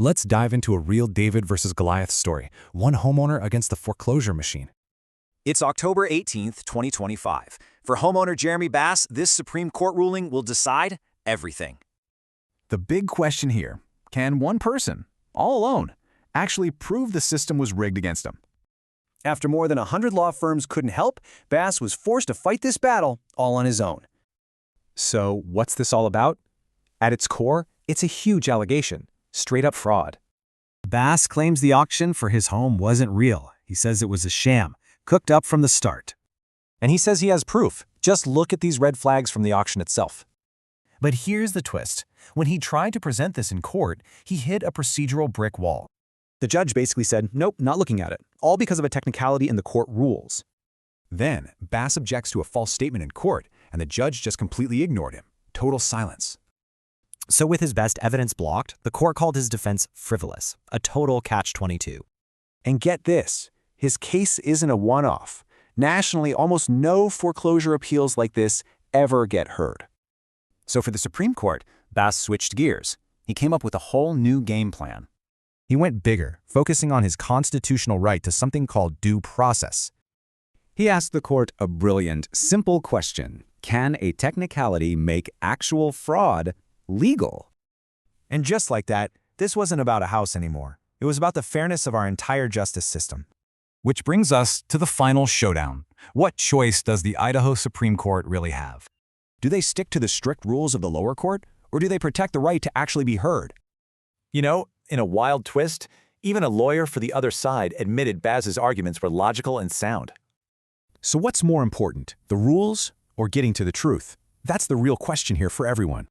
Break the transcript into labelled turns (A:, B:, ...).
A: Let's dive into a real David versus Goliath story, one homeowner against the foreclosure machine.
B: It's October 18th, 2025. For homeowner Jeremy Bass, this Supreme Court ruling will decide everything.
C: The big question here, can one person, all alone, actually prove the system was rigged against him?
D: After more than 100 law firms couldn't help, Bass was forced to fight this battle all on his own.
E: So what's this all about? At its core, it's a huge allegation, straight-up fraud.
F: Bass claims the auction for his home wasn't real. He says it was a sham, cooked up from the start.
E: And he says he has proof. Just look at these red flags from the auction itself.
F: But here's the twist. When he tried to present this in court, he hit a procedural brick wall.
G: The judge basically said, nope, not looking at it, all because of a technicality in the court rules.
C: Then, Bass objects to a false statement in court, and the judge just completely ignored him. Total silence.
H: So with his best evidence blocked, the court called his defense frivolous, a total catch-22.
G: And get this, his case isn't a one-off. Nationally, almost no foreclosure appeals like this ever get heard.
B: So for the Supreme Court, Bass switched gears. He came up with a whole new game plan.
F: He went bigger, focusing on his constitutional right to something called due process.
I: He asked the court a brilliant, simple question. Can a technicality make actual fraud legal?
F: And just like that, this wasn't about a house anymore. It was about the fairness of our entire justice system.
A: Which brings us to the final showdown. What choice does the Idaho Supreme Court really have?
C: Do they stick to the strict rules of the lower court, or do they protect the right to actually be heard?
E: You know, in a wild twist, even a lawyer for the other side admitted Bass's arguments were logical and sound.
C: So what's more important, the rules or getting to the truth? That's the real question here for everyone.